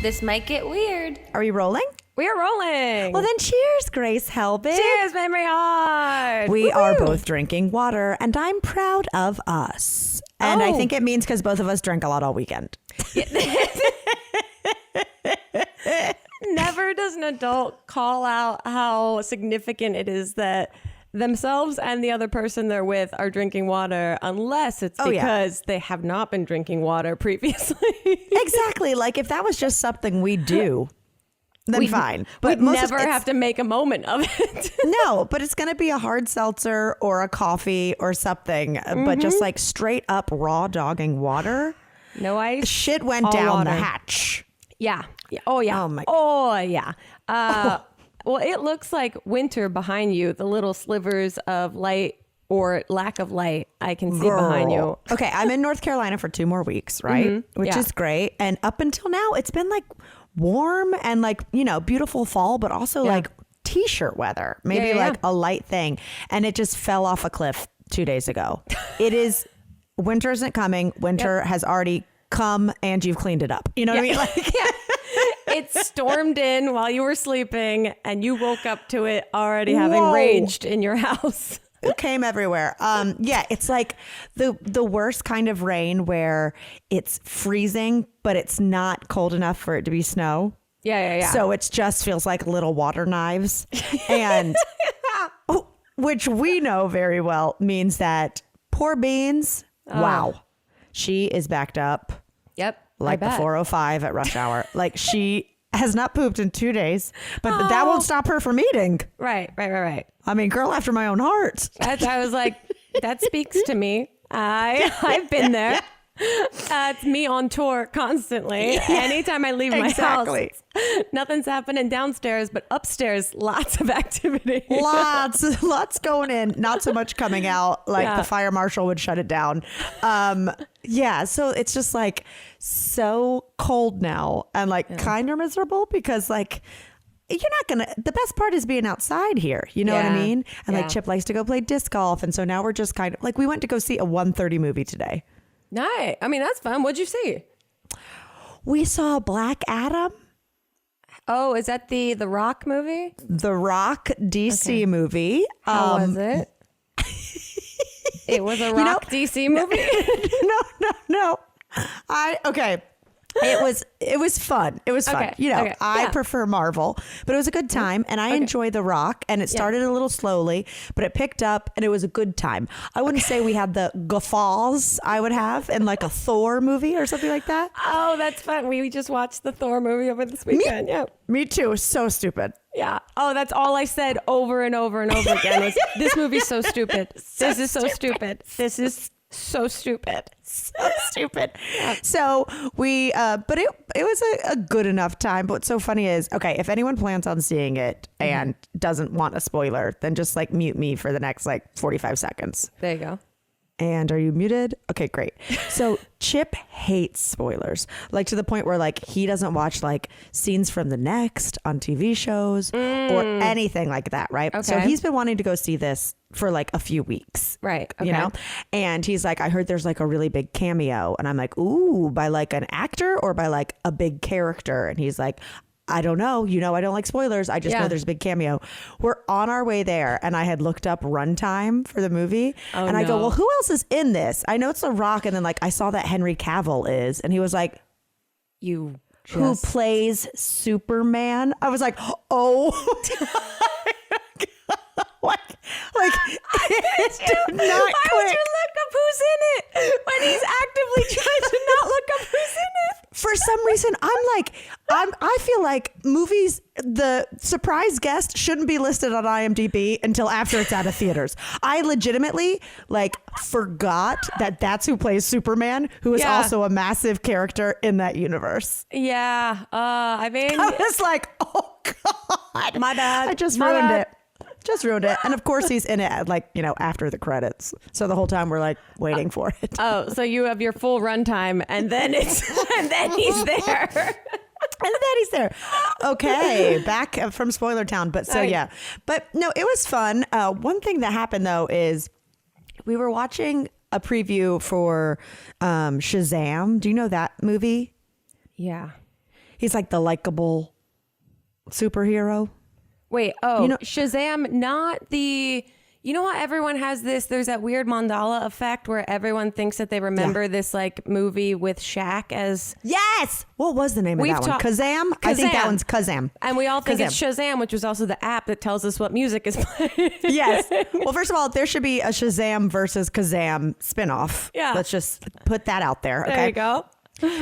This might get weird. Are we rolling? We are rolling. Well, then cheers, Grace Helbig. Cheers, Mamrie Hart. We are both drinking water, and I'm proud of us. And I think it means because both of us drank a lot all weekend. Never does an adult call out how significant it is that themselves and the other person they're with are drinking water unless it's because they have not been drinking water previously. Exactly. Like if that was just something we do, then fine. But we'd never have to make a moment of it. No, but it's going to be a hard seltzer or a coffee or something. But just like straight up raw dogging water. No ice. Shit went down the hatch. Yeah. Oh, yeah. Oh, my God. Oh, yeah. Well, it looks like winter behind you. The little slivers of light or lack of light I can see behind you. Okay, I'm in North Carolina for 2 more weeks, right? Which is great. And up until now, it's been like warm and like, you know, beautiful fall, but also like t-shirt weather, maybe like a light thing. And it just fell off a cliff 2 days ago. It is, winter isn't coming. Winter has already come and you've cleaned it up. You know what I mean? Like, It stormed in while you were sleeping and you woke up to it already having raged in your house. It came everywhere. It's like the worst kind of rain where it's freezing, but it's not cold enough for it to be snow. Yeah. So it just feels like little water knives. And which we know very well means that poor Beans, wow, she is backed up. Yep. Like the 405 at rush hour. Like she has not pooped in 2 days, but that won't stop her from eating. Right. I mean, girl after my own heart. I was like, that speaks to me. I've been there. It's me on tour constantly. Yeah. Anytime I leave my house, nothing's happening downstairs, but upstairs, lots of activity. Lots going in, not so much coming out. Like the fire marshal would shut it down. So it's just like so cold now and like kind of miserable because like you're not gonna, the best part is being outside here. You know what I mean? And like Chip likes to go play disc golf. And so now we're just kind of like, we went to go see a 1:30 movie today. Nice. I mean, that's fun. What'd you see? We saw Black Adam. Oh, is that the Rock movie? The Rock DC movie. How was it? It was a Rock DC movie? No. It was fun. It was fun. Okay, You know, okay, I prefer Marvel, but it was a good time and I enjoy The Rock and it started a little slowly, but it picked up and it was a good time. I wouldn't say we had the guffaws I would have in like a Thor movie or something like that. Oh, that's fun. We just watched the Thor movie over this weekend. Me too. So stupid. Yeah. Oh, that's all I said over and over and over again was, this movie's so stupid. This is so stupid. This is so stupid. So stupid. So we, but it was a good enough time. But what's so funny is, okay, if anyone plans on seeing it and doesn't want a spoiler, then just like mute me for the next like 45 seconds. There you go. And are you muted? Okay, great. So Chip hates spoilers, like to the point where like he doesn't watch like scenes from the next on TV shows or anything like that. Right. Okay. So he's been wanting to go see this for like a few weeks. Right. Okay. You know, and he's like, I heard there's like a really big cameo. And I'm like, ooh, by like an actor or by like a big character? And he's like, I don't know. You know, I don't like spoilers. I just know there's a big cameo. We're on our way there. And I had looked up runtime for the movie. I go, well, who else is in this? I know it's The Rock. And then like, I saw that Henry Cavill is. And he was like, who plays Superman? I was like, oh. Like it did not Why would click. you look up who's in it when he's actively trying to not look up who's in it? For some reason, I feel like movies, the surprise guest shouldn't be listed on IMDb until after it's out of theaters. I legitimately like forgot that that's who plays Superman, who is also a massive character in that universe. Yeah. I mean, I was like, oh God, my bad. I just ruined it. And of course he's in it like, you know, after the credits. So the whole time we're like waiting for it. Oh, so you have your full runtime and then he's there. And then he's there. Okay, back from Spoiler Town. But so, yeah. But no, it was fun. One thing that happened, though, is we were watching a preview for Shazam. Do you know that movie? Yeah. He's like the likable superhero. Wait, Shazam, not the... You know how everyone has this, there's that weird mandala effect where everyone thinks that they remember this like movie with Shaq as... Yes! What was the name of that one? Kazam? I think that one's Kazam. And we all think it's Shazam, which was also the app that tells us what music is playing. Yes. Well, first of all, there should be a Shazam versus Kazam spinoff. Yeah. Let's just put that out there. Okay? There you go.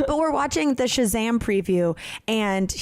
But we're watching the Shazam preview and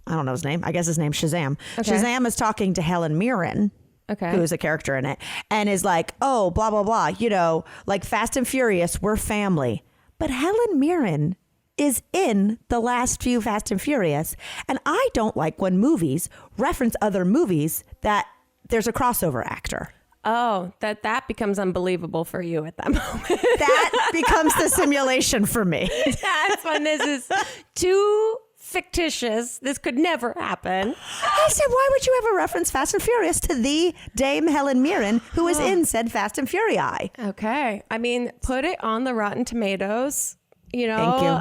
I don't know his name. I guess his name's Shazam. Okay. Shazam is talking to Helen Mirren. Okay. Who is a character in it and is like, oh, blah, blah, blah, you know, like Fast and Furious, we're family. But Helen Mirren is in the last few Fast and Furious. And I don't like when movies reference other movies that there's a crossover actor. Oh, that becomes unbelievable for you at that moment. That becomes the simulation for me. That's when this is too fictitious. This could never happen. I said, why would you ever reference Fast and Furious to the Dame Helen Mirren, who is in said Fast and Furii? Okay. I mean, put it on the Rotten Tomatoes,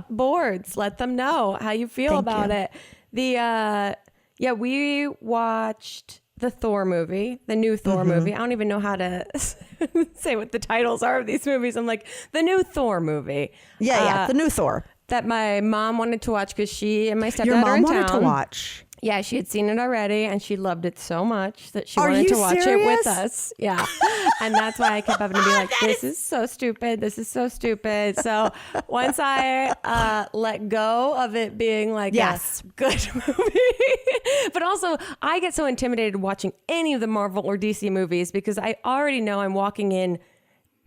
boards. Let them know how you feel about it. We watched the Thor movie, the new Thor movie. I don't even know how to say what the titles are of these movies. I'm like, the new Thor movie. The new Thor. That my mom wanted to watch because she and my stepdad Your are mom in town. wanted to watch. Yeah, she had seen it already and she loved it so much that she wanted to watch it with us. Yeah. And that's why I kept having to be like, this is so stupid. This is so stupid. So once I let go of it being like a good movie, but also I get so intimidated watching any of the Marvel or DC movies because I already know I'm walking in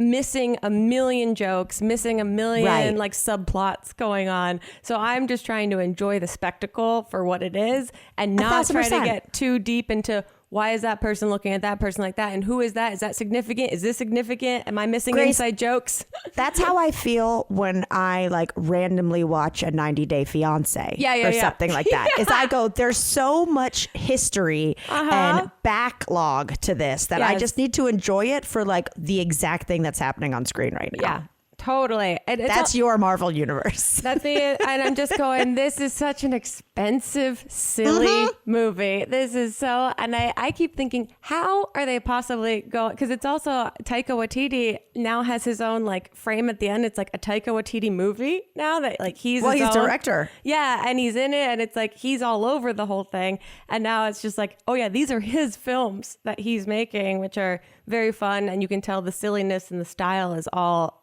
missing a million jokes, missing a million like subplots going on. So I'm just trying to enjoy the spectacle for what it is and not try to get too deep into why is that person looking at that person like that? And who is that? Is that significant? Is this significant? Am I missing inside jokes? That's how I feel when I like randomly watch a 90 Day Fiance or something like that. Is I go, there's so much history and backlog to this that I just need to enjoy it for like the exact thing that's happening on screen right now. Yeah. Totally. That's your Marvel universe. That's and I'm just going, this is such an expensive, silly movie. This is so, and I keep thinking, how are they possibly going? Because it's also Taika Waititi now has his own like frame at the end. It's like a Taika Waititi movie now that like he's director. Yeah. And he's in it and it's like, he's all over the whole thing. And now it's just like, oh yeah, these are his films that he's making, which are very fun. And you can tell the silliness and the style is all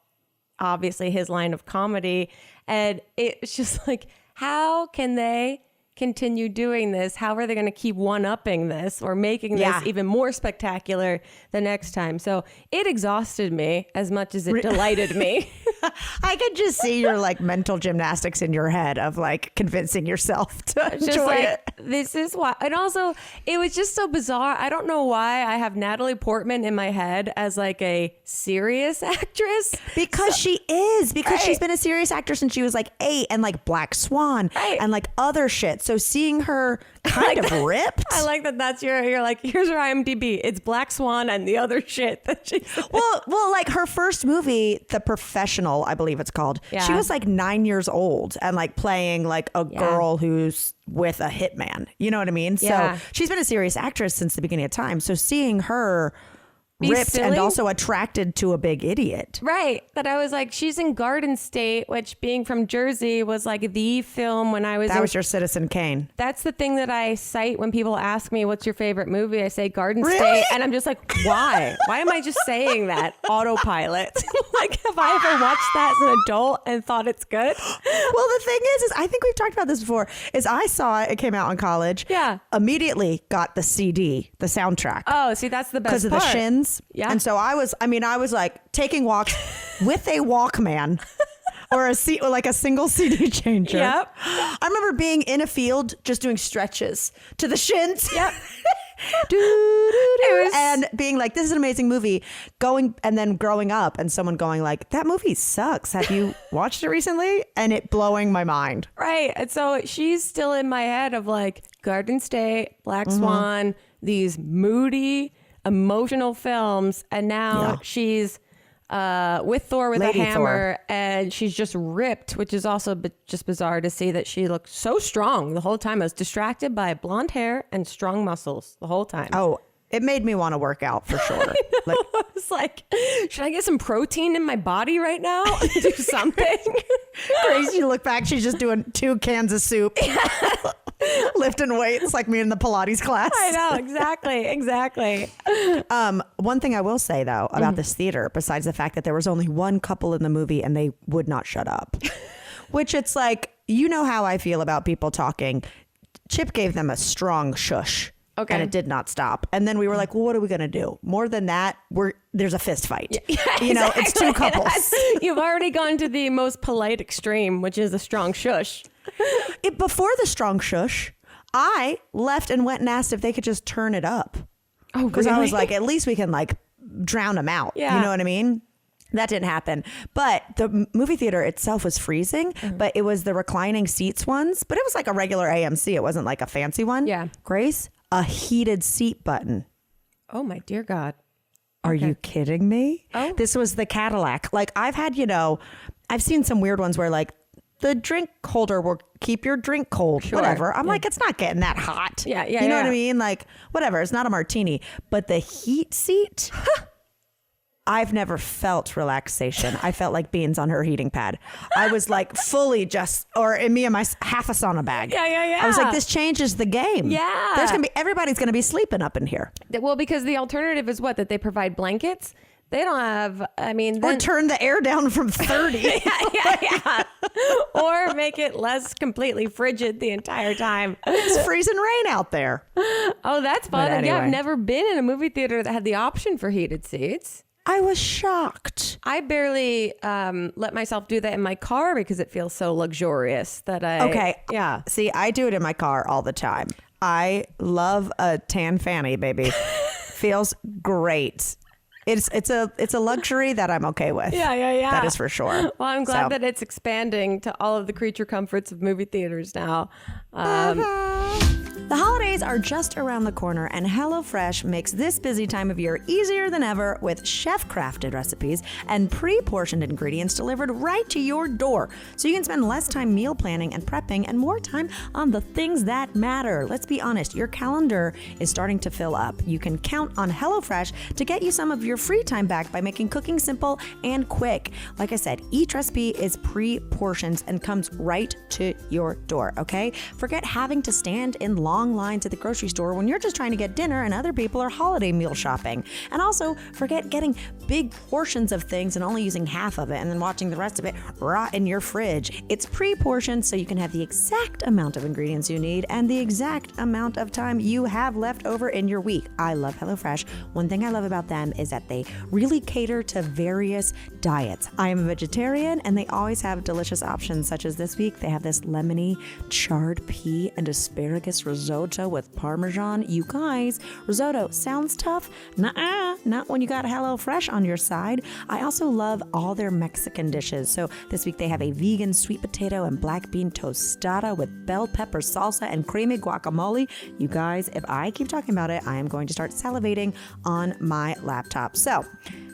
obviously his line of comedy. And it's just like, how can they continue doing this? How are they going to keep one-upping this or making this even more spectacular the next time? So it exhausted me as much as it delighted me. I could just see your like mental gymnastics in your head of like convincing yourself to enjoy it. This is why. And also it was just so bizarre. I don't know why I have Natalie Portman in my head as like a serious actress. Because she is. Because she's been a serious actress since she was like 8 and like Black Swan and like other shit. So seeing her kind of ripped. I like that that's you're like, here's her IMDb. It's Black Swan and the other shit that she's well, like her first movie, The Professional, I believe it's called. Yeah. She was like 9 years old and like playing like a girl who's with a hitman. You know what I mean? So she's been a serious actress since the beginning of time. So seeing her ripped silly and also attracted to a big idiot. Right. That I was like, she's in Garden State, which being from Jersey was like the film when I was... That was your Citizen Kane. That's the thing that I cite when people ask me, what's your favorite movie? I say Garden State. And I'm just like, why? Why am I just saying that? Autopilot. Like, have I ever watched that as an adult and thought it's good? Well, the thing is I think we've talked about this before, is I saw it came out in college. Yeah. Immediately got the CD, the soundtrack. Oh, see, that's the best part. Because of the Shins. Yeah. And so I was like taking walks with a Walkman or a single CD changer. Yep. I remember being in a field just doing stretches to the Shins. Yep. And being like, this is an amazing movie, and then growing up and someone going like, that movie sucks. Have you watched it recently? And it blowing my mind. Right. And so she's still in my head of like Garden State, Black Swan, these moody, emotional films. And now she's with Thor with Lady a hammer, Thor. and she's just ripped, which is also just bizarre to see that she looked so strong the whole time. I was distracted by blonde hair and strong muscles the whole time. Oh, it made me want to work out for sure. I was like, should I get some protein in my body right now? Do something. Grace, you look back, she's just doing 2 cans of soup. Lifting weights like me in the Pilates class. I know, exactly. One thing I will say though about this theater, besides the fact that there was only one couple in the movie and they would not shut up, which it's like, you know how I feel about people talking. Chip gave them a strong shush. Okay. And it did not stop. And then we were like, well, what are we going to do? More than that, there's a fist fight. Yeah, you know, it's 2 couples. You've already gone to the most polite extreme, which is a strong shush. Before the strong shush, I left and went and asked if they could just turn it up. Oh, because I was like, at least we can like drown them out. Yeah. You know what I mean? That didn't happen. But the movie theater itself was freezing, but it was the reclining seats ones, but it was like a regular AMC. It wasn't like a fancy one. Yeah. Grace, a heated seat button. Oh my dear God. Are you kidding me? Oh. This was the Cadillac. Like I've had, I've seen some weird ones where like the drink holder will keep your drink cold, whatever. I'm like, it's not getting that hot. Yeah. You know what I mean? Like whatever. It's not a martini, but the heat seat, I've never felt relaxation. I felt like beans on her heating pad. I was like fully me and my half a sauna bag. Yeah. I was like, this changes the game. Yeah. Everybody's going to be sleeping up in here. Well, because the alternative is what? That they provide blankets? They don't have, or turn the air down from 30. yeah. Or make it less completely frigid the entire time. It's freezing rain out there. Oh, that's fun. Anyway. Yeah, I've never been in a movie theater that had the option for heated seats. I was shocked. I barely let myself do that in my car because it feels so luxurious that Yeah. See, I do it in my car all the time. I love a tan fanny, baby. Feels great. It's a luxury that I'm okay with. Yeah. That is for sure. Well, I'm glad that it's expanding to all of the creature comforts of movie theaters now. The holidays are just around the corner, and HelloFresh makes this busy time of year easier than ever with chef-crafted recipes and pre-portioned ingredients delivered right to your door. So you can spend less time meal planning and prepping and more time on the things that matter. Let's be honest, your calendar is starting to fill up. You can count on HelloFresh to get you some of your free time back by making cooking simple and quick. Like I said, each recipe is pre-portioned and comes right to your door, okay? Forget having to stand in long lines at the grocery store when you're just trying to get dinner and other people are holiday meal shopping. And also, forget getting big portions of things and only using half of it and then watching the rest of it rot in your fridge. It's pre-portioned so you can have the exact amount of ingredients you need and the exact amount of time you have left over in your week. I love HelloFresh. One thing I love about them is that they really cater to various diets. I am a vegetarian and they always have delicious options, such as this week they have this lemony charred pea and asparagus risotto with Parmesan. You guys, risotto sounds tough? Nuh-uh, not when you got HelloFresh on your side. I also love all their Mexican dishes. So this week they have a vegan sweet potato and black bean tostada with bell pepper salsa and creamy guacamole. You guys, if I keep talking about it, I am going to start salivating on my laptop. So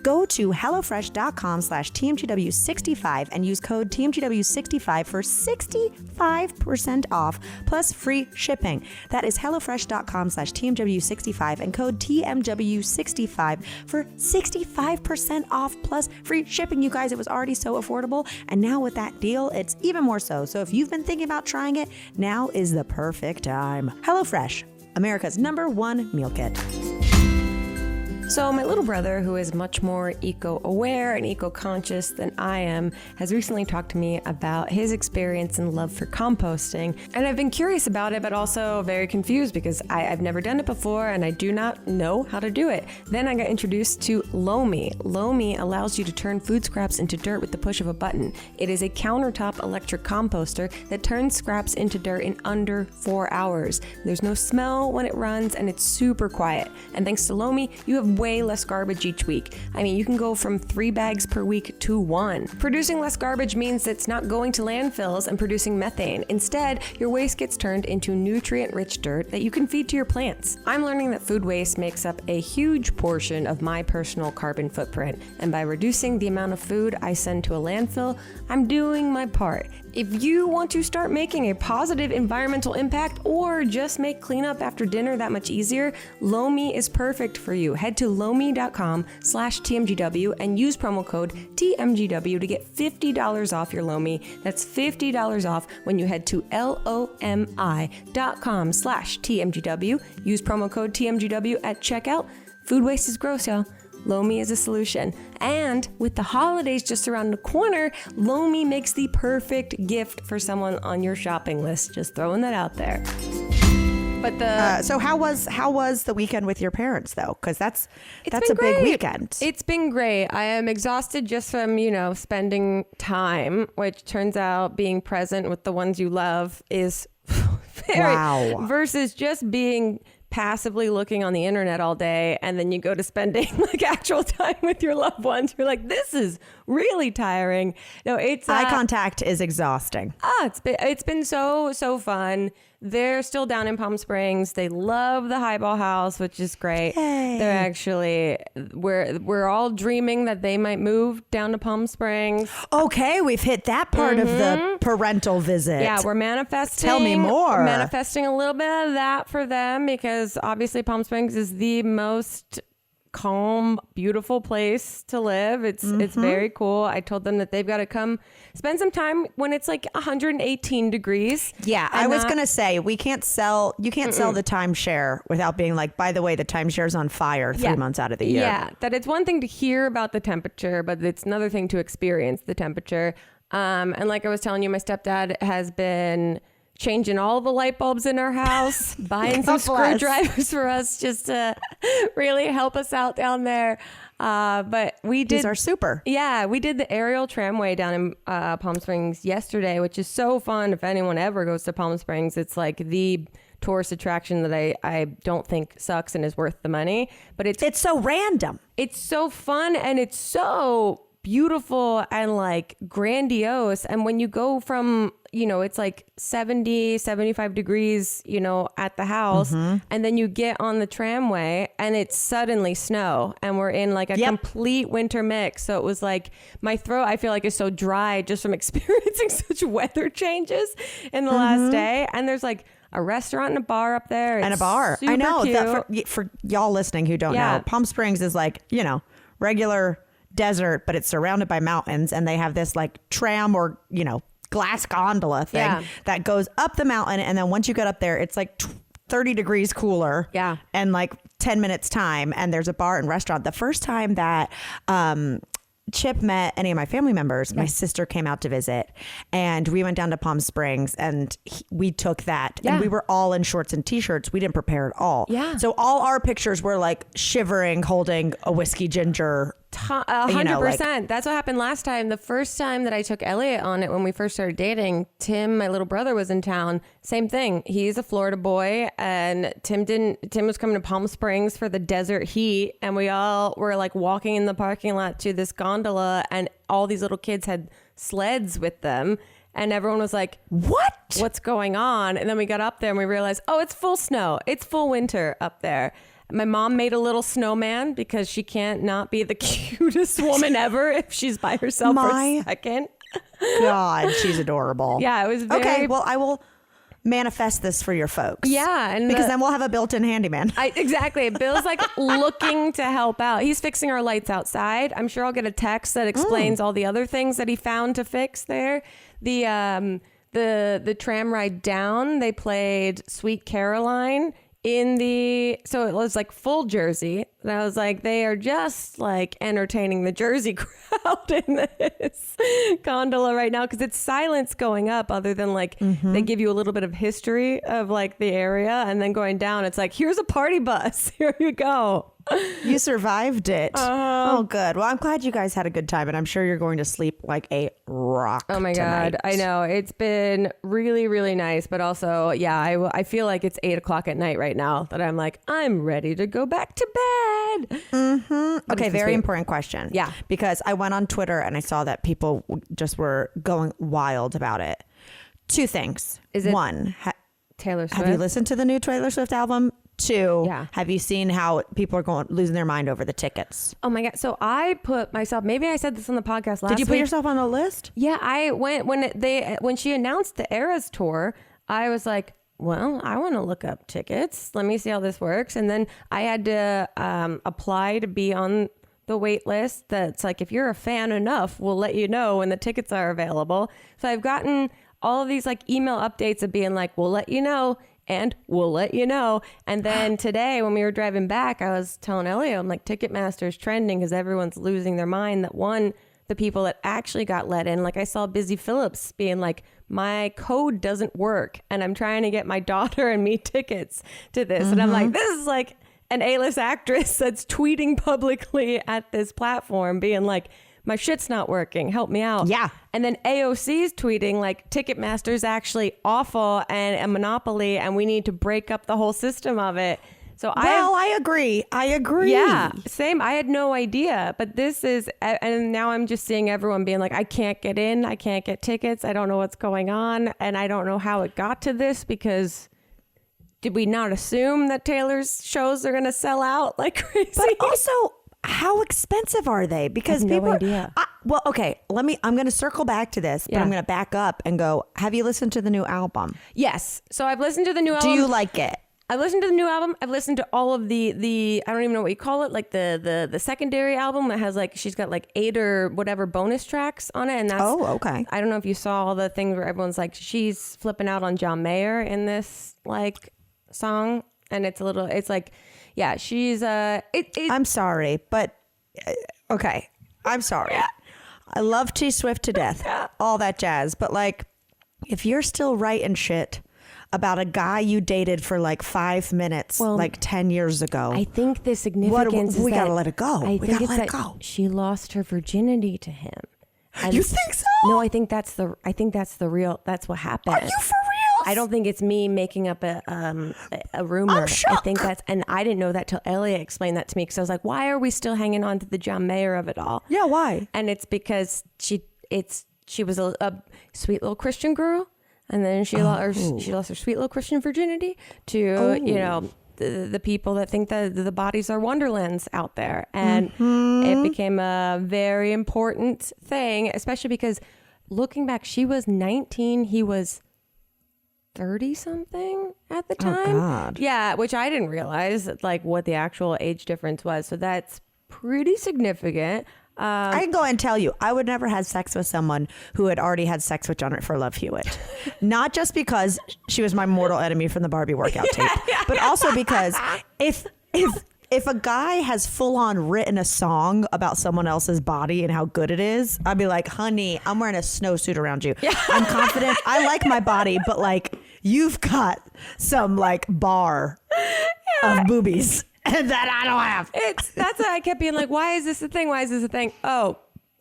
go to HelloFresh.com/TMGW65 and use code TMGW65 for 65% off plus free shipping. That is HelloFresh.com/TMGW65 and code TMGW65 for 65% off plus free shipping. You guys, it was already so affordable. And now with that deal, it's even more so. So if you've been thinking about trying it, now is the perfect time. HelloFresh, America's #1 meal kit. So my little brother, who is much more eco-aware and eco-conscious than I am, has recently talked to me about his experience and love for composting. And I've been curious about it, but also very confused because I've never done it before and I do not know how to do it. Then I got introduced to Lomi. Lomi allows you to turn food scraps into dirt with the push of a button. It is a countertop electric composter that turns scraps into dirt in under 4 hours. There's no smell when it runs and it's super quiet. And thanks to Lomi, you have way less garbage each week. I mean, you can go from 3 bags per week to 1. Producing less garbage means it's not going to landfills and producing methane. Instead, your waste gets turned into nutrient-rich dirt that you can feed to your plants. I'm learning that food waste makes up a huge portion of my personal carbon footprint, and by reducing the amount of food I send to a landfill, I'm doing my part. If you want to start making a positive environmental impact or just make cleanup after dinner that much easier, Lomi is perfect for you. Head to lomi.com/TMGW and use promo code TMGW to get $50 off your Lomi. That's $50 off when you head to LOMI.com/TMGW. Use promo code TMGW at checkout. Food waste is gross, y'all. Lomi is a solution. And with the holidays just around the corner, Lomi makes the perfect gift for someone on your shopping list. Just throwing that out there. But so how was the weekend with your parents though? Because that's a big weekend. It's been great. I am exhausted just from spending time, which turns out being present with the ones you love is very versus just being passively looking on the internet all day, and then you go to spending like actual time with your loved ones. You're like, this is really tiring. No, it's eye contact is exhausting. It's been so fun. They're still down in Palm Springs. They love the Highball House, which is great. Yay. They're actually we're all dreaming that they might move down to Palm Springs. Okay, we've hit that part of the parental visit. Yeah, we're manifesting. Tell me more. We're manifesting a little bit of that for them because obviously Palm Springs is the most calm, beautiful place to live. It's very cool. I told them that they've got to come spend some time when it's like 118 degrees. Yeah, I was going to say you can't sell the timeshare without being like, by the way, the timeshare's on fire 3 months out of the year. Yeah, that it's one thing to hear about the temperature, but it's another thing to experience the temperature. And like I was telling you, my stepdad has been changing all the light bulbs in our house, buying some screwdrivers for us just to really help us out down there. But these are super. Yeah, we did the aerial tramway down in Palm Springs yesterday, which is so fun. If anyone ever goes to Palm Springs, it's like the tourist attraction that I don't think sucks and is worth the money. But it's so random. It's so fun and it's so beautiful and like grandiose. And when you go from, it's like 70, 75 degrees, at the house, and then you get on the tramway and it's suddenly snow and we're in like a complete winter mix. So it was like my throat, I feel like, is so dry just from experiencing such weather changes in the last day. And there's like a restaurant and a bar up there. And a bar. I know that for y'all listening who don't know, Palm Springs is like, regular desert, but it's surrounded by mountains, and they have this like tram or glass gondola thing that goes up the mountain, and then once you get up there it's like 30 degrees cooler and like 10 minutes time, and there's a bar and restaurant. The first time that Chip met any of my family members, my sister came out to visit, and we went down to Palm Springs, and we took that, and we were all in shorts and t-shirts. We didn't prepare at all. So all our pictures were like shivering, holding a whiskey ginger. 100%. That's what happened last time. The first time that I took Elliot on it when we first started dating, Tim, my little brother, was in town. Same thing. He's a Florida boy, and Tim was coming to Palm Springs for the desert heat, and we all were like walking in the parking lot to this gondola, and all these little kids had sleds with them. And everyone was like, what's going on? And then we got up there and we realized, it's full snow. It's full winter up there. My mom made a little snowman because she can't not be the cutest woman ever if she's by herself for a second. God, she's adorable. Yeah, it was very... Okay, well, I will manifest this for your folks. Yeah. Because then we'll have a built-in handyman. Exactly. Bill's like looking to help out. He's fixing our lights outside. I'm sure I'll get a text that explains all the other things that he found to fix there. The tram ride down, they played Sweet Caroline so it was like full Jersey. And I was like, they are just like entertaining the Jersey crowd in this gondola right now, because it's silence going up other than like they give you a little bit of history of like the area, and then going down it's like, here's a party bus, here you go. You survived it. Oh, good. Well, I'm glad you guys had a good time, and I'm sure you're going to sleep like a rock. Oh my tonight. God. I know. It's been really, really nice. But also, I feel like it's 8 o'clock at night right now that I'm like, I'm ready to go back to bed. ahead. Mm-hmm. Okay, very important question. Yeah. Because I went on Twitter and I saw that people just were going wild about it. Two things. Is it one, Taylor Swift? have you listened to the new Taylor Swift album? Two, yeah. Have you seen how people are losing their mind over the tickets? Oh my God. So I put myself, maybe I said this on the podcast last week. Did you put yourself on the list? Yeah, I went when she announced the Eras tour, I was like, well, I want to look up tickets. Let me see how this works. And then I had to apply to be on the wait list. That's like, if you're a fan enough, we'll let you know when the tickets are available. So I've gotten all of these like email updates of being like, we'll let you know. And we'll let you know. And then today when we were driving back, I was telling Elliot, I'm like, Ticketmaster's trending because everyone's losing their mind. That the people that actually got let in, like I saw Busy Phillips being like, my code doesn't work and I'm trying to get my daughter and me tickets to this. And I'm like, this is like an A-list actress that's tweeting publicly at this platform being like, my shit's not working. Help me out. Yeah. And then AOC's tweeting like Ticketmaster's actually awful and a monopoly and we need to break up the whole system of it. So I agree. Yeah, same. I had no idea, but this is, and now I'm just seeing everyone being like, I can't get in. I can't get tickets. I don't know what's going on. And I don't know how it got to this because did we not assume that Taylor's shows are going to sell out like crazy? But also, how expensive are they? Because I have no idea. Well, okay, I'm going to circle back to this, but I'm going to back up and go, have you listened to the new album? Yes. So I've listened to the new album. Do you like it? I've listened to the new album. I've listened to all of the I don't even know what you call it, like the secondary album that has like, she's got like 8 or whatever bonus tracks on it. And that's, okay. I don't know if you saw all the things where everyone's like, she's flipping out on John Mayer in this like song. And it's like, yeah, she's I'm sorry, but okay. I'm sorry. Yeah. I love T Swift to death, all that jazz. But like, if you're still writing shit about a guy you dated for like 5 minutes, like 10 years ago, I think the significance is we that gotta let it go. I think it's that she lost her virginity to him. And you think so? No, I think that's the real. That's what happened. Are you for real? I don't think it's me making up a rumor. I'm shocked. I think and I didn't know that till Elliot explained that to me because I was like, why are we still hanging on to the John Mayer of it all? Yeah, why? And it's because she was a sweet little Christian girl, and then she lost her sweet little Christian virginity to the people that think that the bodies are wonderlands out there, and it became a very important thing, especially because looking back, she was 19, he was 30 something at the time. Oh God. Yeah, which I didn't realize like what the actual age difference was. So that's pretty significant. I can go ahead and tell you, I would never have sex with someone who had already had sex with Jennifer Love Hewitt. Not just because she was my mortal enemy from the Barbie workout tape, but also because if a guy has full on written a song about someone else's body and how good it is, I'd be like, honey, I'm wearing a snowsuit around you. Yeah. I'm confident. I like my body, but like you've got some like bar of boobies. And that I don't have. That's why I kept being like, why is this a thing? Why is this a thing? Oh,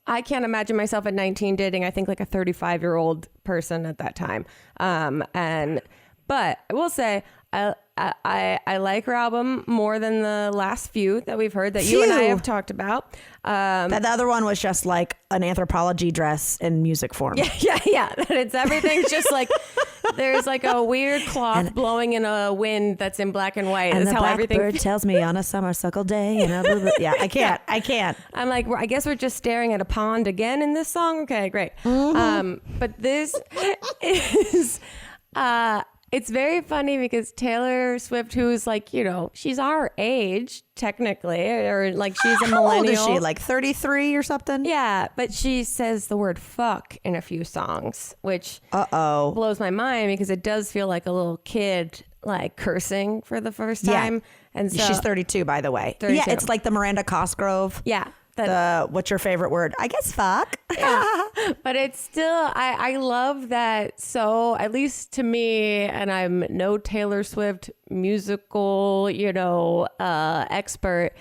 I can't imagine myself at 19 dating, I think like a 35-year-old person at that time. But I will say, I like her album more than the last few that we've heard that you and I have talked about. That the other one was just like an anthropology dress in music form. Yeah. It's everything's just like there's like a weird cloth blowing in a wind that's in black and white. And that's the how blackbird tells me on a summer-suckle day. And blah, blah, blah. Yeah, I can't. I'm like, I guess we're just staring at a pond again in this song. Okay, great. But this is it's very funny because Taylor Swift, who's like, she's our age technically, or like she's a millennial. How old is she? Like 33 or something? Yeah, but she says the word fuck in a few songs, which blows my mind because it does feel like a little kid like cursing for the first time. Yeah. And so she's 32, by the way. 32. Yeah, it's like the Miranda Cosgrove. Yeah. What's your favorite word? I guess fuck. Yeah. But it's still, I love that. So at least to me, and I'm no Taylor Swift musical, expert.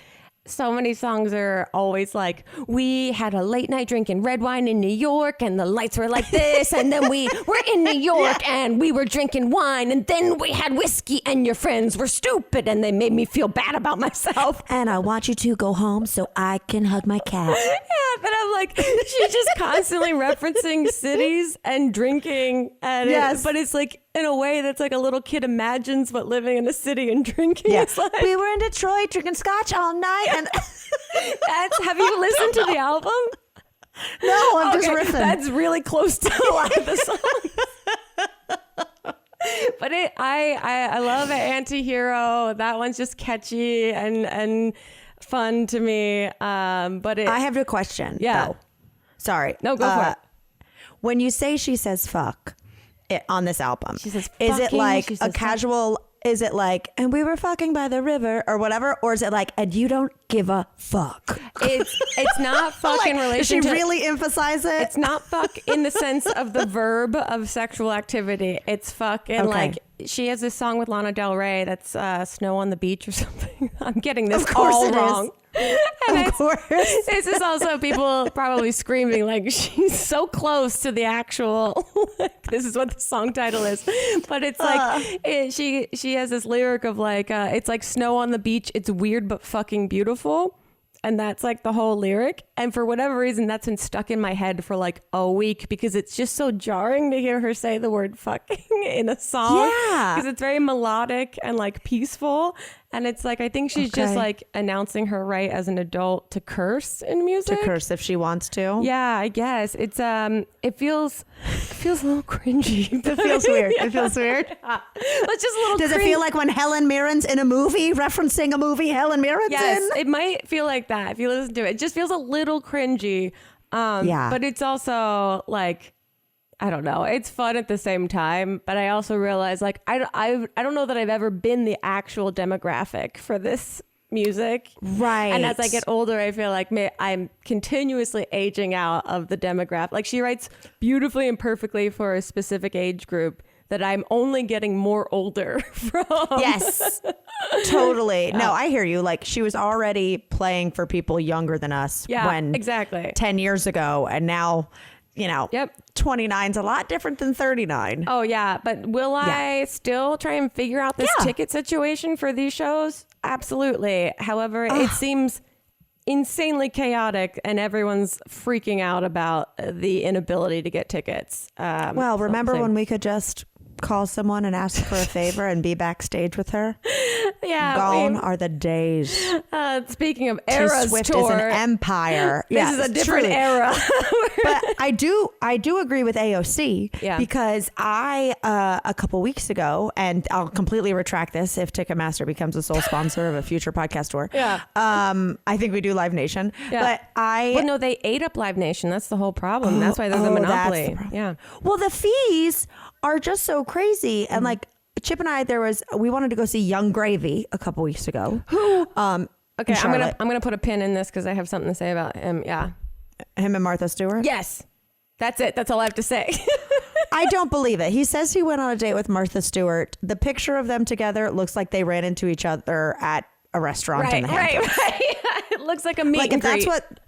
so many songs are always like, we had a late night drinking red wine in New York and the lights were like this. And then we were in New York and we were drinking wine. And then we had whiskey and your friends were stupid and they made me feel bad about myself. And I want you to go home so I can hug my cat. Yeah, but I'm like, she's just constantly referencing cities and drinking. And but it's like in a way that's like a little kid imagines what living in a city and drinking is like. We were in Detroit drinking scotch all night. And have you listened to the album? No, I'm just riffing. That's really close to a lot of the songs. But I love it. Anti-Hero. That one's just catchy and fun to me. But I have a question. Yeah. Though. Sorry. No, go for it. When you say she says fuck on this album, she says is it like a casual? Is it like, and we were fucking by the river or whatever? Or is it like, and you don't give a fuck? It's not fuck in relation to... Does she really emphasize it? It's not fuck in the sense of the verb of sexual activity. It's fuck in like, she has this song with Lana Del Rey that's Snow on the Beach or something. I'm getting this all wrong. And of course. This is also people probably screaming like she's so close to the actual this is what the song title is, but it's like she has this lyric of like it's like snow on the beach, it's weird but fucking beautiful. And that's like the whole lyric. And for whatever reason, that's been stuck in my head for like a week because it's just so jarring to hear her say the word fucking in a song. Yeah. Because it's very melodic and like peaceful. And it's like, I think she's just like announcing her right as an adult to curse in music. To curse if she wants to. Yeah, I guess. It's it feels a little cringy. It feels weird. It feels weird. It's just a little Does it feel like when Helen Mirren's in a movie, referencing a movie Helen Mirren's in? It might feel like that if you listen to it. It just feels a little cringy. But it's also like, I don't know. It's fun at the same time, but I also realize like I don't know that I've ever been the actual demographic for this music. Right. And as I get older, I feel like I'm continuously aging out of the demographic. Like she writes beautifully and perfectly for a specific age group that I'm only getting more older from. Yes, totally. No, I hear you. Like she was already playing for people younger than us when exactly 10 years ago. And now, you know, 29's a lot different than 39. Oh, yeah. But will I still try and figure out this ticket situation for these shows? Absolutely. However, it seems insanely chaotic and everyone's freaking out about the inability to get tickets. Well, remember when we could just call someone and ask for a favor and be backstage with her? Yeah. Gone are the days. Speaking of eras, Swift tour, is an empire. This is a different era. But I do agree with AOC because I a couple weeks ago, and I'll completely retract this if Ticketmaster becomes a sole sponsor of a future podcast tour. I think we do Live Nation. But well, no, they ate up Live Nation. That's the whole problem. That's why they're the monopoly. Well, the fees are just so crazy. And like Chip and I, we wanted to go see Young Gravy a couple weeks ago. Who? Okay, I'm gonna put a pin in this because I have something to say about him. Yeah, him and Martha Stewart. Yes, that's it. That's all I have to say. I don't believe it. He says he went on a date with Martha Stewart. The picture of them together looks like they ran into each other at a restaurant in the Hamptons. Right. It looks like a meet and greet. That's what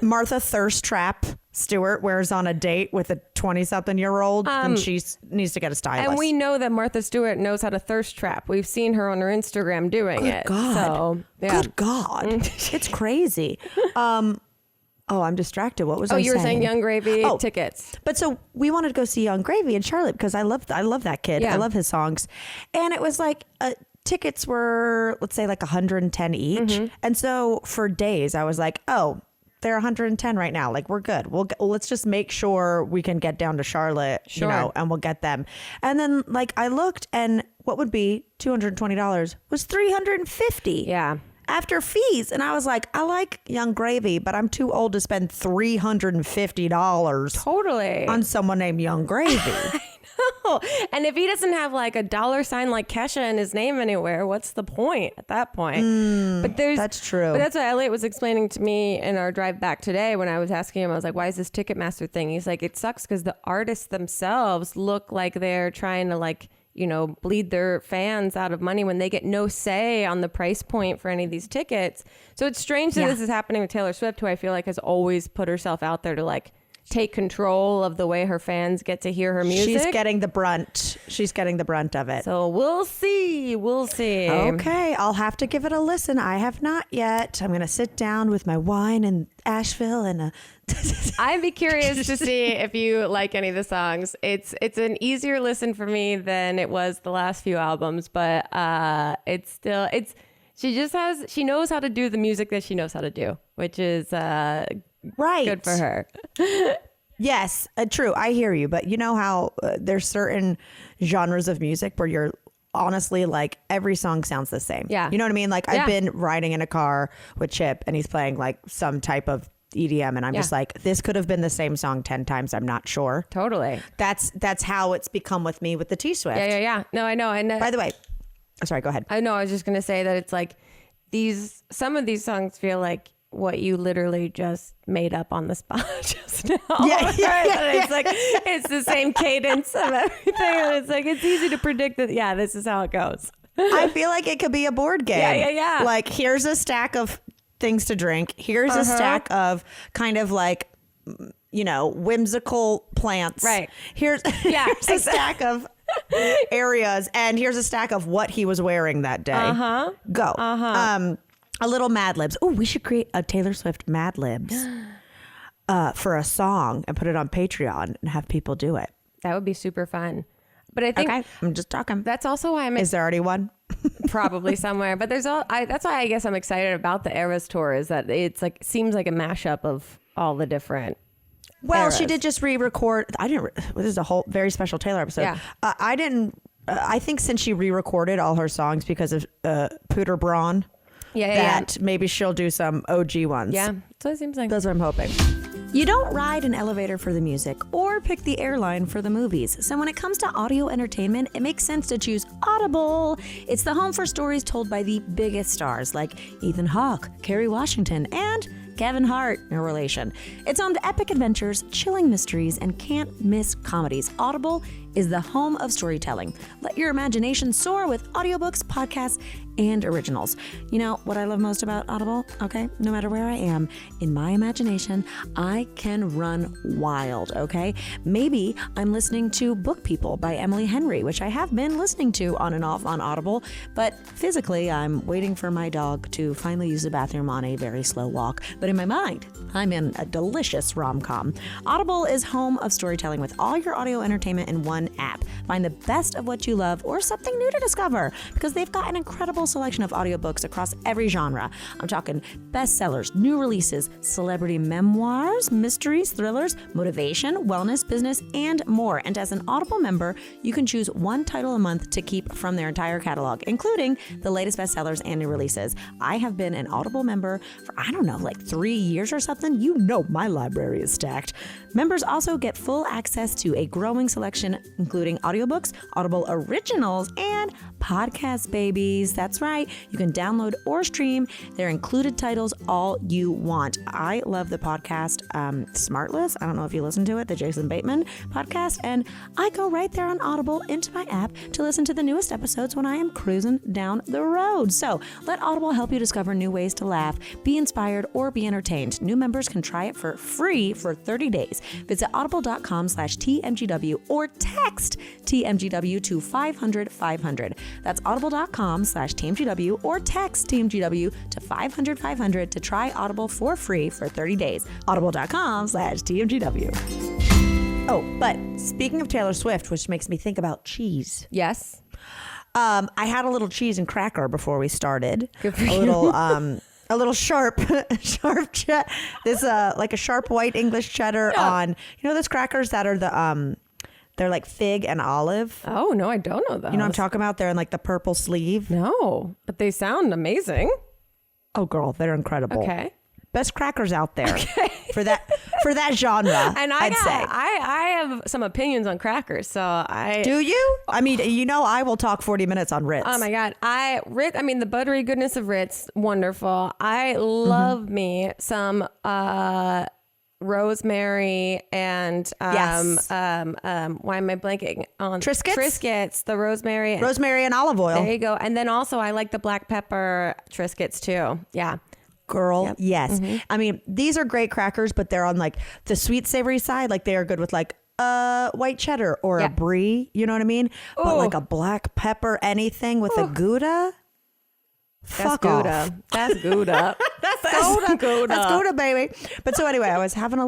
Martha Thirst Trap Stewart wears on a date with a 20-something-year-old, and she needs to get a stylist. And we know that Martha Stewart knows how to thirst trap. We've seen her on her Instagram doing it. God. So, Good God. It's crazy. I'm distracted. What was I saying? You were saying Young Gravy tickets. But so we wanted to go see Young Gravy in Charlotte because I love that kid. I love his songs. And it was like tickets were, let's say, like 110 each. Mm-hmm. And so for days, I was like, they're 110 right now. Like, we're good. Let's just make sure we can get down to Charlotte, and we'll get them. And then, like, I looked, and what would be $220 was $350. Yeah. After fees. And I was like, I like Young Gravy, but I'm too old to spend $350 totally on someone named Young Gravy. No. And if he doesn't have like a $ like Kesha in his name anywhere, what's the point at that point? But that's true. But that's what Elliot was explaining to me in our drive back today when I was asking him. I was like, why is this Ticketmaster thing? He's like, it sucks because the artists themselves look like they're trying to like bleed their fans out of money when they get no say on the price point for any of these tickets. So it's strange that this is happening with Taylor Swift, who I feel like has always put herself out there to like take control of the way her fans get to hear her music. She's getting the brunt. She's getting the brunt of it. So we'll see. Okay, I'll have to give it a listen. I have not yet. I'm going to sit down with my wine in Asheville and I'd be curious to see if you like any of the songs. It's an easier listen for me than it was the last few albums, but she knows how to do the music that she knows how to do, which is right. Good for her. Yes, true. I hear you. But you know how there's certain genres of music where you're honestly like every song sounds the same. Yeah. You know what I mean? Like I've been riding in a car with Chip and he's playing like some type of EDM and I'm just like, this could have been the same song 10 times. I'm not sure. Totally. That's how it's become with me with the T-Swift. Yeah. No, I know. And by the way, sorry, go ahead. I know. I was just going to say that it's like some of these songs feel like what you literally just made up on the spot just now. Yeah. It's like, it's the same cadence of everything. And it's like, it's easy to predict that, this is how it goes. I feel like it could be a board game. Yeah. Like here's a stack of things to drink. Here's a stack of kind of like, whimsical plants. Right. Here's a stack of areas and here's a stack of what he was wearing that day. Go. A little Mad Libs. Oh, we should create a Taylor Swift Mad Libs for a song and put it on Patreon and have people do it. That would be super fun. But I think I'm just talking. That's also why Is there already one? Probably somewhere. But that's why I guess I'm excited about the Eras tour is that it's like seems like a mashup of all the different. Well, eras. she did just re-record. This is a whole very special Taylor episode. Yeah. I think since she re-recorded all her songs because of Pooter Braun. That maybe she'll do some OG ones. Yeah, so it seems like. That's what I'm hoping. You don't ride an elevator for the music or pick the airline for the movies. So when it comes to audio entertainment, it makes sense to choose Audible. It's the home for stories told by the biggest stars like Ethan Hawke, Kerry Washington, and Kevin Hart, no relation. It's home to epic adventures, chilling mysteries, and can't miss comedies. Audible is the home of storytelling. Let your imagination soar with audiobooks, podcasts, and originals. You know what I love most about Audible? Okay, no matter where I am, in my imagination, I can run wild, okay? Maybe I'm listening to Book People by Emily Henry, which I have been listening to on and off on Audible, but physically I'm waiting for my dog to finally use the bathroom on a very slow walk. But in my mind, I'm in a delicious rom-com. Audible is home of storytelling with all your audio entertainment in one app. Find the best of what you love or something new to discover because they've got an incredible selection of audiobooks across every genre. I'm talking bestsellers, new releases, celebrity memoirs, mysteries, thrillers, motivation, wellness, business, and more. And as an Audible member, you can choose one title a month to keep from their entire catalog, including the latest bestsellers and new releases. I have been an Audible member for, like 3 years or something. You know my library is stacked. Members also get full access to a growing selection, including audiobooks, Audible originals, and podcast babies. That's right. You can download or stream their included titles all you want. I love the podcast Smartless. I don't know if you listen to it, the Jason Bateman podcast. And I go right there on Audible into my app to listen to the newest episodes when I am cruising down the road. So let Audible help you discover new ways to laugh, be inspired, or be entertained. New members can try it for free for 30 days. Visit audible.com/TMGW or text TMGW to 500-500. That's audible.com/TMGW or text TMGW to 500-500 to try Audible for free for 30 days. Audible.com/TMGW. Oh, but speaking of Taylor Swift, which makes me think about cheese. Yes. I had a little cheese and cracker before we started. Good for you. A little sharp this like a sharp white English cheddar on, those crackers that are the they're like fig and olive. Oh no, I don't know those. You know what I'm talking about? They're in like the purple sleeve. No, but they sound amazing. Oh girl, they're incredible. Okay. Best crackers out there for that genre. And I'd say I have some opinions on crackers. So do you? I mean, I will talk 40 minutes on Ritz. Oh my God. The buttery goodness of Ritz, wonderful. I love me some rosemary and Yes. why am I blanking on Triscuits, the rosemary and olive oil. There you go. And then also I like the black pepper Triscuits too. Yeah. Girl, Yep. yes. I mean, these are great crackers, but they're on like the sweet savory side. Like they are good with like white cheddar or a brie. You know what I mean? Ooh. But like a black pepper anything with a Gouda. Fuck Gouda. off. That's Gouda. That's Gouda. That's Gouda, baby. But so anyway, I was having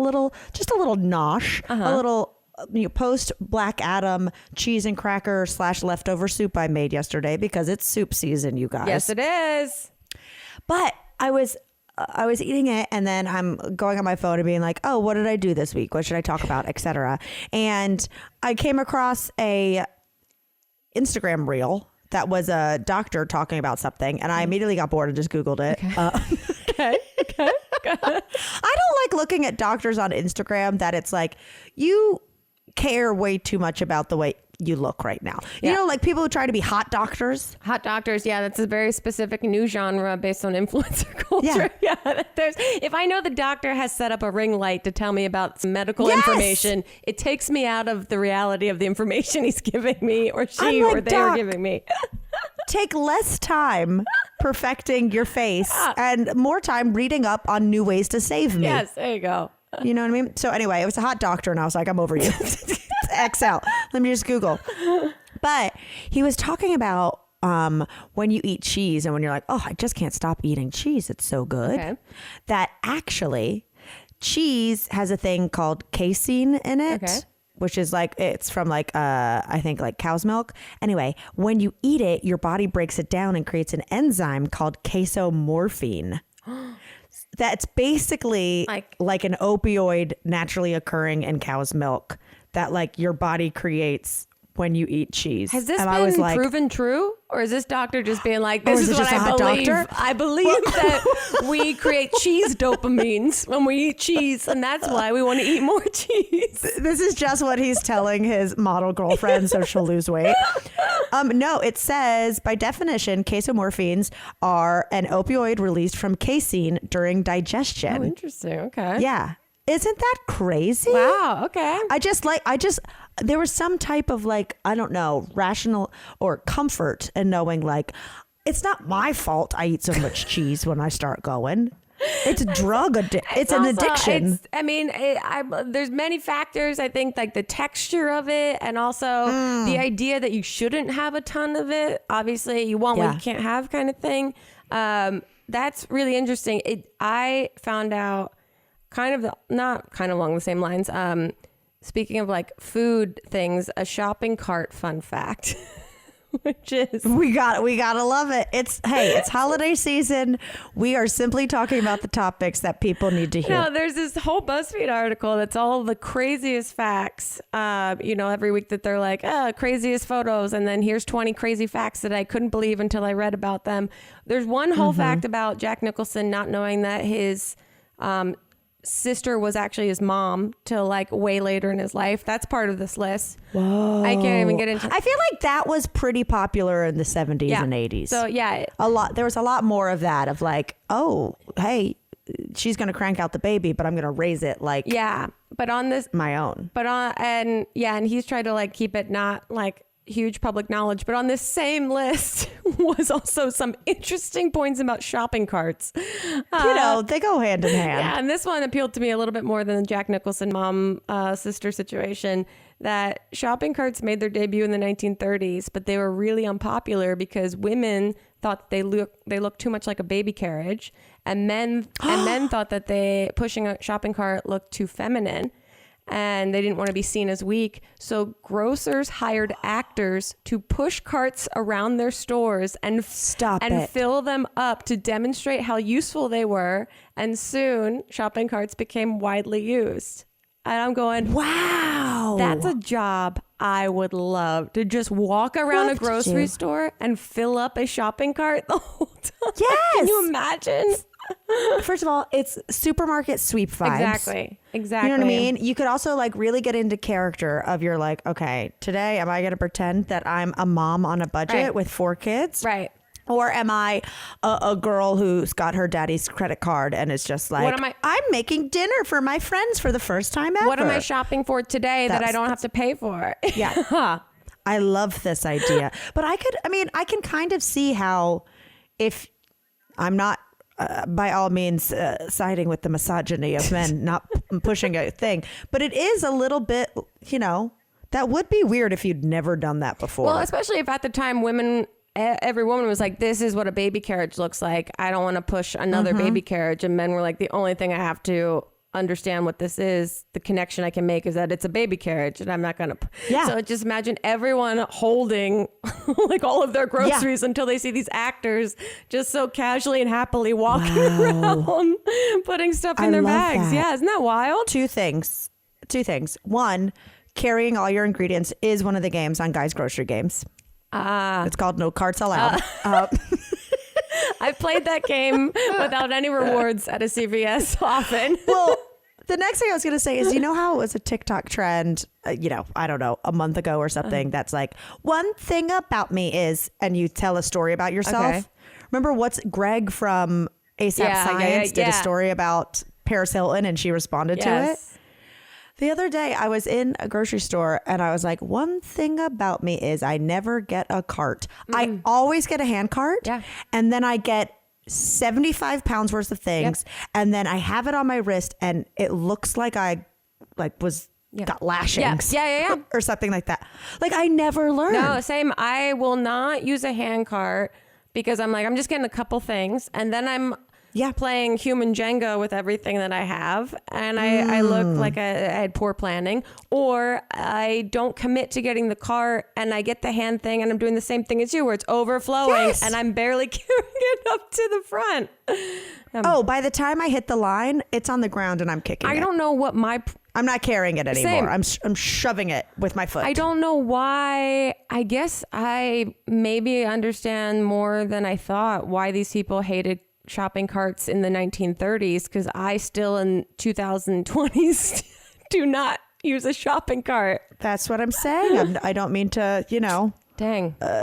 just a little nosh, a little post Black Adam cheese and cracker / leftover soup I made yesterday because it's soup season, you guys. Yes, it is. But I was eating it, and then I'm going on my phone and being like, oh, what did I do this week? What should I talk about, etc. And I came across a Instagram reel that was a doctor talking about something, and I immediately got bored and just Googled it. Okay. I don't like looking at doctors on Instagram that it's like, you care way too much about the way you look right now. You know, like people who try to be hot doctors. Hot doctors, yeah, that's a very specific new genre based on influencer culture. Yeah, if I know the doctor has set up a ring light to tell me about some medical information, it takes me out of the reality of the information he's giving me or or they are giving me. Take less time perfecting your face and more time reading up on new ways to save me. Yes, there you go. You know what I mean? So anyway, it was a hot doctor and I was like, I'm over you. X out. Let me just Google. But he was talking about when you eat cheese and when you're like, oh, I just can't stop eating cheese. It's so good. Okay. That actually cheese has a thing called casein in it. Okay. Which is like, it's from like, I think like cow's milk. Anyway, when you eat it, your body breaks it down and creates an enzyme called casomorphine. That's basically like an opioid naturally occurring in cow's milk that like your body creates when you eat cheese. Has this been proven true? Or is this doctor just being like, this is what I believe. Doctor? I believe that we create cheese dopamines when we eat cheese, and that's why we want to eat more cheese. This is just what he's telling his model girlfriend so she'll lose weight. No, it says by definition, casomorphines are an opioid released from casein during digestion. Oh, interesting. Okay. Yeah. Isn't that crazy? Wow. Okay. There was some type of like, I don't know, rational or comfort in knowing like, it's not my fault I eat so much cheese when I start going. It's it's an addiction. There's many factors. I think like the texture of it and also the idea that you shouldn't have a ton of it. Obviously you want what you can't have kind of thing. That's really interesting. I found out not along the same lines. Speaking of like food things, a shopping cart fun fact, which is we gotta love it. It's holiday season. We are simply talking about the topics that people need to hear. No, there's this whole BuzzFeed article that's all the craziest facts. Every week that they're like, craziest photos, and then here's 20 crazy facts that I couldn't believe until I read about them. There's one whole fact about Jack Nicholson not knowing that his sister was actually his mom till like way later in his life. That's part of this list. Whoa. I can't even get into I feel like that was pretty popular in the 70s and 80s. So yeah. There was a lot more of that of like, oh, hey, she's going to crank out the baby, but I'm going to raise it like but on this my own. And he's tried to like keep it not like huge public knowledge, but on this same list was also some interesting points about shopping carts. They go hand in hand. Yeah, and this one appealed to me a little bit more than the Jack Nicholson mom sister situation, that shopping carts made their debut in the 1930s, but they were really unpopular because women thought they looked too much like a baby carriage, and men thought that pushing a shopping cart looked too feminine. And they didn't want to be seen as weak. So grocers hired actors to push carts around their stores and fill them up to demonstrate how useful they were. And soon shopping carts became widely used. And I'm going, wow, that's a job I would love, to just walk around a grocery store and fill up a shopping cart the whole time. Yes. Can you imagine? First of all, it's supermarket sweep vibes. Exactly. You know what I mean? You could also like really get into character of your like, okay, today am I going to pretend that I'm a mom on a budget with 4 kids? Right. Or am I a girl who's got her daddy's credit card and is just like, I'm making dinner for my friends for the first time ever. What am I shopping for today that I don't have to pay for? Yeah. I love this idea. But I can kind of see how, if I'm not by all means siding with the misogyny of men not pushing a thing, but it is a little bit, that would be weird if you'd never done that before. Well, especially if at the time every woman was like, this is what a baby carriage looks like. I don't want to push another baby carriage. And men were like, the only thing I have to understand what this is, the connection I can make is that it's a baby carriage and I'm not going to. Yeah. So just imagine everyone holding like all of their groceries until they see these actors just so casually and happily walking around, putting stuff in their bags. That. Yeah. Isn't that wild? Two things. One, carrying all your ingredients is one of the games on Guys Grocery Games. It's called No Carts Allowed. I've played that game without any rewards at a CVS often. Well, the next thing I was going to say is, how it was a TikTok trend, I don't know, a month ago or something, that's like, one thing about me is, and you tell a story about yourself. Okay. Remember Greg from ASAP Science did a story about Paris Hilton and she responded to it. The other day I was in a grocery store and I was like, one thing about me is I never get a cart. I always get a hand cart. Yeah. And then I get 75 pounds worth of things. Yep. And then I have it on my wrist and it looks like I got lashings. Yeah. Or something like that. Like I never learned. No, same. I will not use a hand cart because I'm like, I'm just getting a couple things. And then I'm playing human Jenga with everything that I have. And I look like I had poor planning, or I don't commit to getting the cart and I get the hand thing and I'm doing the same thing as you where it's overflowing and I'm barely carrying it up to the front. By the time I hit the line, it's on the ground and I'm kicking it. I don't know what I'm not carrying it anymore. Same. I'm shoving it with my foot. I don't know why. I guess I maybe understand more than I thought why these people hated shopping carts in the 1930s, because I still in 2020s do not use a shopping cart. That's what I'm saying. I don't mean to,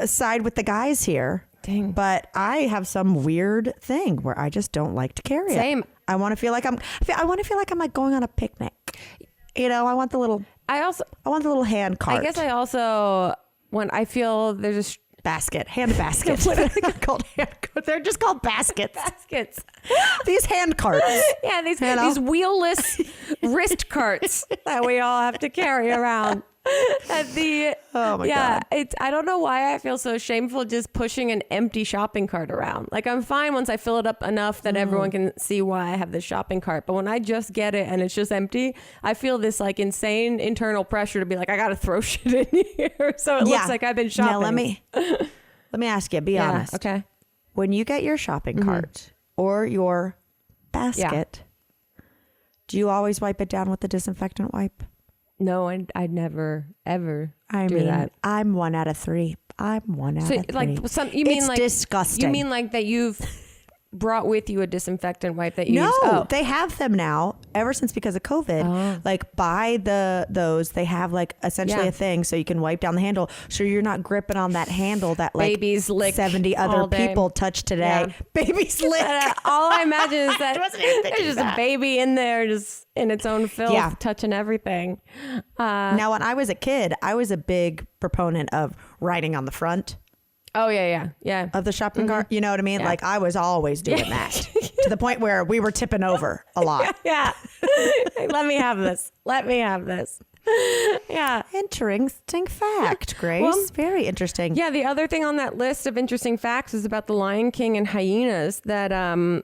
side with the guys here. Dang. But I have some weird thing where I just don't like to carry it. Same. I want to feel like I'm like going on a picnic. I want the little hand cart. I guess I also, when I feel there's a hand basket. What are they called? They're just called baskets. These hand carts. Yeah, these wheelless wrist carts that we all have to carry around. Oh my God. I don't know why I feel so shameful just pushing an empty shopping cart around. Like I'm fine once I fill it up enough that everyone can see why I have this shopping cart. But when I just get it and it's just empty, I feel this like insane internal pressure to be like, I got to throw shit in here. So it looks like I've been shopping. Now let me ask you, be honest. Okay. When you get your shopping cart or your basket, do you always wipe it down with the disinfectant wipe? No, I'd never ever do that. I'm 1 out of 3. I'm 1 out of 3. It's disgusting. You mean like that you've brought with you a disinfectant wipe that you use? No, they have them now ever since because of COVID. Like buy those, they have like essentially a thing so you can wipe down the handle so you're not gripping on that handle that like babies lick 70 other people touched today. Yeah. Babies lick. All I imagine is that there's just a baby in there just in its own filth touching everything. Now when I was a kid, I was a big proponent of writing on the front. Oh, yeah. Of the shopping cart. You know what I mean? Yeah. Like I was always doing that to the point where we were tipping over a lot. Yeah. Let me have this. Yeah. Interesting fact, Grace. Well, very interesting. Yeah. The other thing on that list of interesting facts is about the Lion King and hyenas that,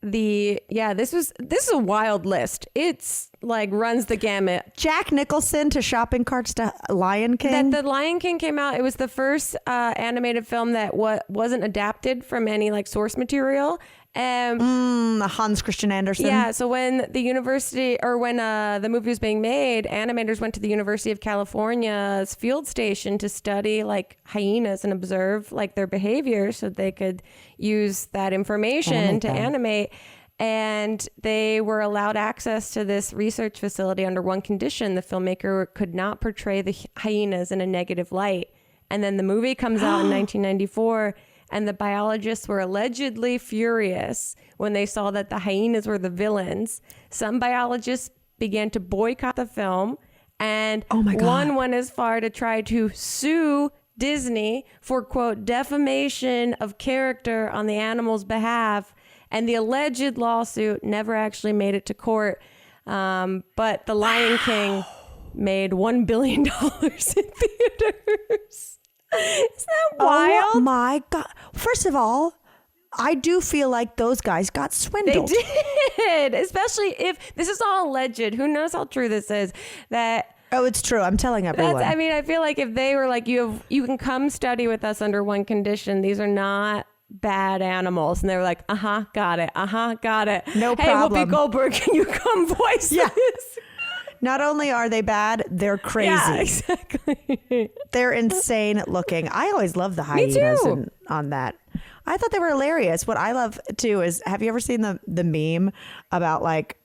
this is a wild list. It's like runs the gamut. Jack Nicholson to shopping carts to Lion King. That the Lion King came out. It was the first animated film that wasn't adapted from any like source material. Hans Christian Andersen. Yeah. So when the movie was being made, animators went to the University of California's field station to study like hyenas and observe like their behavior so they could use that information to animate. And they were allowed access to this research facility under one condition. The filmmaker could not portray the hyenas in a negative light. And then the movie comes out in 1994. and the biologists were allegedly furious when they saw that the hyenas were the villains. Some biologists began to boycott the film, and one went as far to try to sue Disney for, quote, defamation of character on the animal's behalf. And the alleged lawsuit never actually made it to court. But The Lion King made $1 billion in theaters. Isn't that wild? Oh my God. First of all, I do feel like those guys got swindled. They did, especially if this is all alleged. Who knows how true this is? Oh, it's true. I'm telling everyone. I feel like if they were like, you can come study with us under one condition. These are not bad animals. And they were like, got it. Got it. No problem. Hey, Whoopi Goldberg, can you come voice this? Not only are they bad, they're crazy. Yeah, exactly. They're insane looking. I always love the hyenas on that. I thought they were hilarious. What I love too is, have you ever seen the meme about like,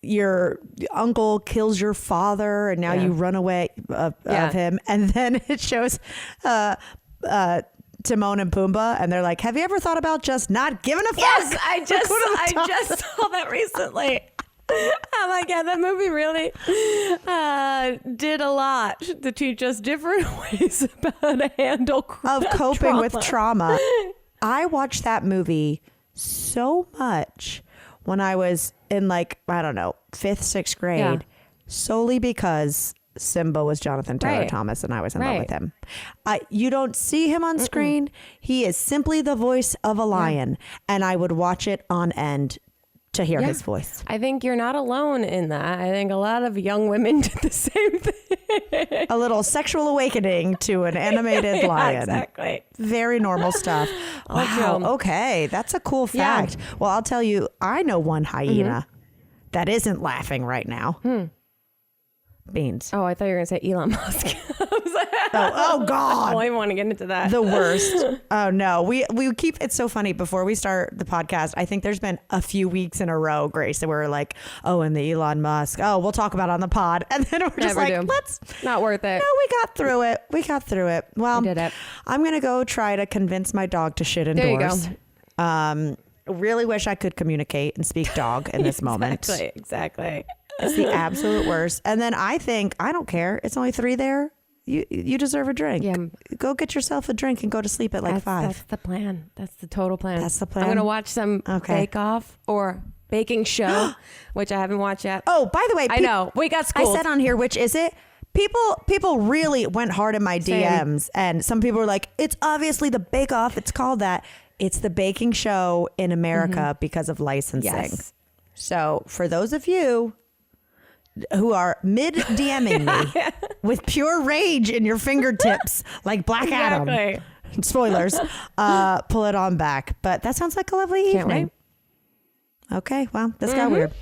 your uncle kills your father and now you run away of him, and then it shows Timon and Pumbaa, and they're like, have you ever thought about just not giving a fuck? Yes, I just saw that recently. Oh my God, that movie really did a lot to teach us different ways about how to handle coping with trauma. I watched that movie so much when I was in like, I don't know, 5th, 6th grade, solely because Simba was Jonathan Taylor Thomas and I was in love with him. You don't see him on screen. He is simply the voice of a lion, and I would watch it on end to hear his voice. I think you're not alone in that. I think a lot of young women did the same thing. A little sexual awakening to an animated lion. Exactly. Very normal stuff. Wow. Okay. That's a cool fact. Yeah. Well, I'll tell you, I know one hyena that isn't laughing right now. Beans. Oh, I thought you were going to say Elon Musk. Oh God. I don't even want to get into that. The worst. Oh no. We keep, it's so funny. Before we start the podcast, I think there's been a few weeks in a row, Grace, that we're like, oh, and the Elon Musk. Oh, we'll talk about it on the pod. And then we're just like, let's. Not worth it. No, we got through it. Well, did it. I'm going to go try to convince my dog to shit indoors. There you go. Really wish I could communicate and speak dog in this moment. Exactly. It's the absolute worst. And then I think, I don't care. It's only 3 there. You deserve a drink. Yeah. Go get yourself a drink and go to sleep at like 5. That's the plan. That's the total plan. That's the plan. I'm going to watch some Bake Off or Baking Show, which I haven't watched yet. Oh, by the way, I know. We got schooled. I said on here, which is it? People really went hard in my DMs, and some people were like, it's obviously the Bake Off. It's called that. It's the baking show in America because of licensing. Yes. So for those of you who are mid-DMing me with pure rage in your fingertips like Black Adam. Spoilers. Pull it on back. But that sounds like a lovely evening. Can't wait. Okay, well, this got weird.